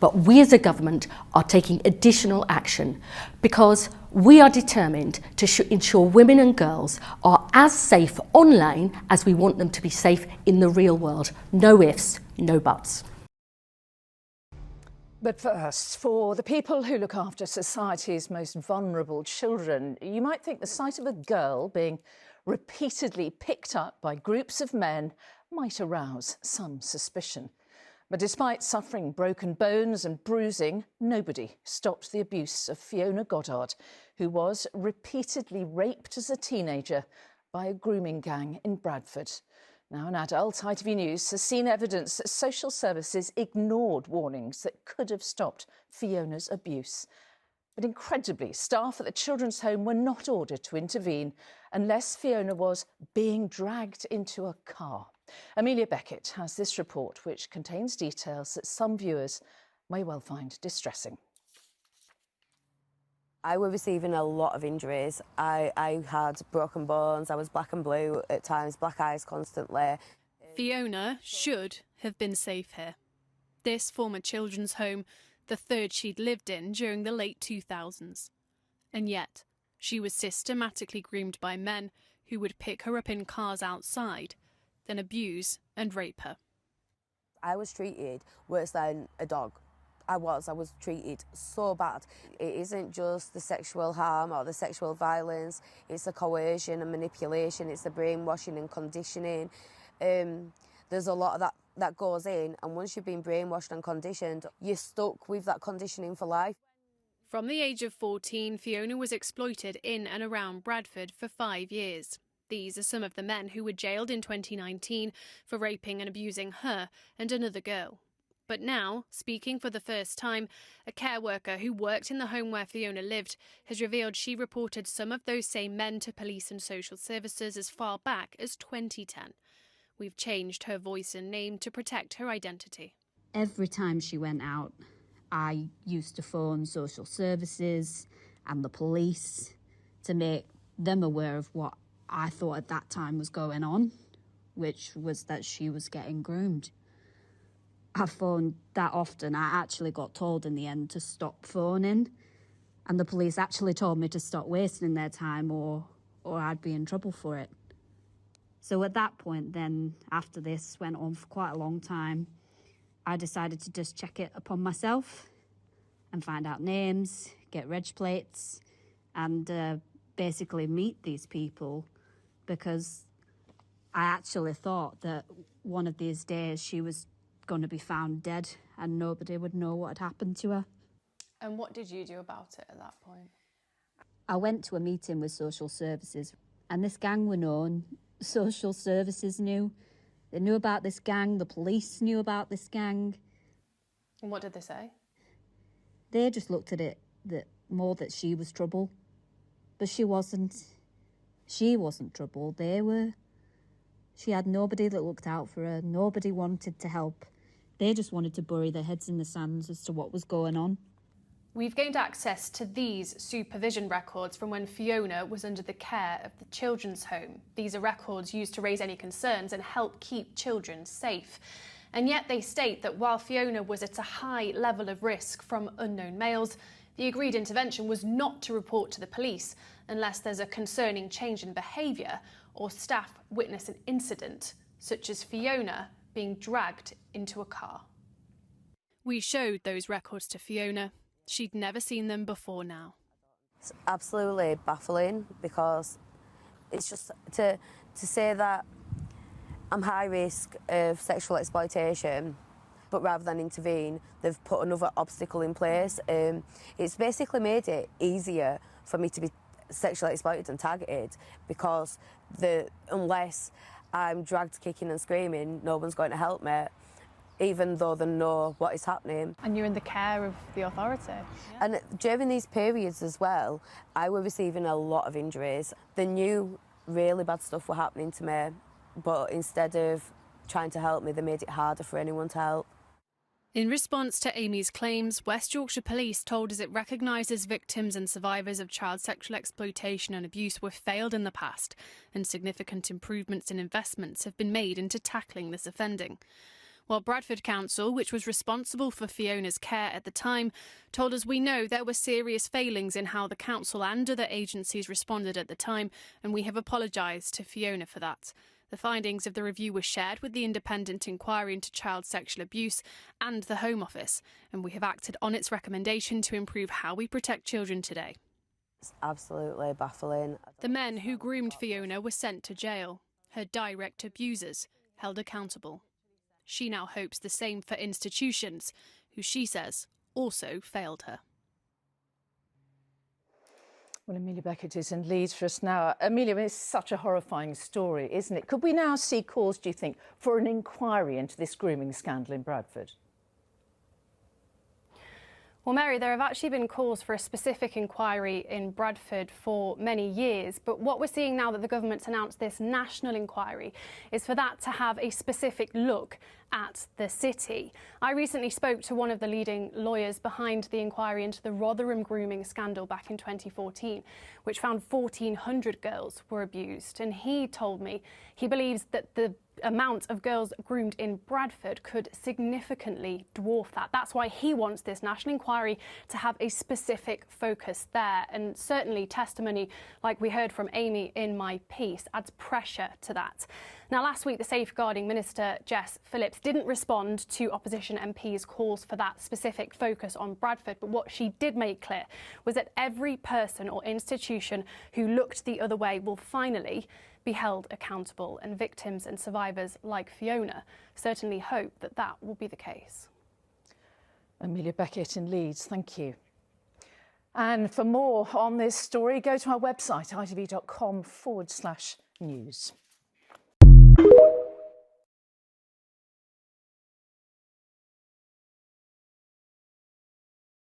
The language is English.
but we as a government are taking additional action because we are determined to ensure women and girls are as safe online as we want them to be safe in the real world. No ifs, no buts. But first, for the people who look after society's most vulnerable children, you might think the sight of a girl being repeatedly picked up by groups of men might arouse some suspicion. But despite suffering broken bones and bruising, nobody stopped the abuse of Fiona Goddard, who was repeatedly raped as a teenager by a grooming gang in Bradford. Now an adult, ITV News has seen evidence that social services ignored warnings that could have stopped Fiona's abuse. But incredibly, staff at the children's home were not ordered to intervene unless Fiona was being dragged into a car. Amelia Beckett has this report, which contains details that some viewers may well find distressing. I was receiving a lot of injuries. I had broken bones, I was black and blue at times, black eyes constantly. Fiona should have been safe here. This former children's home, the third she'd lived in during the late 2000s. And yet, she was systematically groomed by men who would pick her up in cars outside, then abuse and rape her. I was treated worse than a dog. I was treated so bad. It isn't just the sexual harm or the sexual violence, it's the coercion and manipulation, it's the brainwashing and conditioning. There's a lot of that goes in, and once you've been brainwashed and conditioned, you're stuck with that conditioning for life. From the age of 14, Fiona was exploited in and around Bradford for 5 years. These are some of the men who were jailed in 2019 for raping and abusing her and another girl. But now, speaking for the first time, a care worker who worked in the home where Fiona lived has revealed she reported some of those same men to police and social services as far back as 2010. We've changed her voice and name to protect her identity. Every time she went out, I used to phone social services and the police to make them aware of what I thought at that time was going on, which was that she was getting groomed. I phoned that often. I actually got told in the end to stop phoning, and the police actually told me to stop wasting their time or I'd be in trouble for it. So at that point then, after this went on for quite a long time, I decided to just check it upon myself and find out names, get reg plates, and basically meet these people, because I actually thought that one of these days she was going to be found dead and nobody would know what had happened to her. And what did you do about it at that point? I went to a meeting with social services, and this gang were known. Social services knew. They knew about this gang, the police knew about this gang. And what did they say? They just looked at it that she was trouble. But she wasn't. She wasn't trouble, they were. She had nobody that looked out for her, nobody wanted to help. They just wanted to bury their heads in the sands as to what was going on. We've gained access to these supervision records from when Fiona was under the care of the children's home. These are records used to raise any concerns and help keep children safe. And yet they state that while Fiona was at a high level of risk from unknown males, the agreed intervention was not to report to the police unless there's a concerning change in behaviour or staff witness an incident, such as Fiona being dragged into a car. We showed those records to Fiona. She'd never seen them before now. It's absolutely baffling, because it's just to say that I'm high risk of sexual exploitation, but rather than intervene, they've put another obstacle in place. It's basically made it easier for me to be sexually exploited and targeted, because unless I'm dragged kicking and screaming, no one's going to help me, even though they know what is happening. And you're in the care of the authority. Yeah. And during these periods as well, I was receiving a lot of injuries. They knew really bad stuff were happening to me, but instead of trying to help me, they made it harder for anyone to help. In response to Amy's claims, West Yorkshire Police told us it recognises victims and survivors of child sexual exploitation and abuse were failed in the past, and significant improvements in investments have been made into tackling this offending. While Bradford Council, which was responsible for Fiona's care at the time, told us we know there were serious failings in how the council and other agencies responded at the time, and we have apologised to Fiona for that. The findings of the review were shared with the Independent Inquiry into Child Sexual Abuse and the Home Office, and we have acted on its recommendation to improve how we protect children today. It's absolutely baffling. The men who groomed Fiona were sent to jail. Her direct abusers held accountable. She now hopes the same for institutions, who she says also failed her. Well, Amelia Beckett is in Leeds for us now. Amelia, it's such a horrifying story, isn't it? Could we now see cause, do you think, for an inquiry into this grooming scandal in Bradford? Well, Mary, there have actually been calls for a specific inquiry in Bradford for many years, but what we're seeing now that the government's announced this national inquiry is for that to have a specific look at the city. I recently spoke to one of the leading lawyers behind the inquiry into the Rotherham grooming scandal back in 2014, which found 1,400 girls were abused, and he told me he believes that the amount of girls groomed in Bradford could significantly dwarf that. That's why he wants this national inquiry to have a specific focus there, and certainly testimony like we heard from Amy in my piece adds pressure to that. Now, last week the Safeguarding Minister Jess Phillips didn't respond to opposition MPs' calls for that specific focus on Bradford, but what she did make clear was that every person or institution who looked the other way will finally be held accountable, and victims and survivors like Fiona certainly hope that that will be the case. Amelia Beckett in Leeds, thank you. And for more on this story, go to our website, itv.com/news.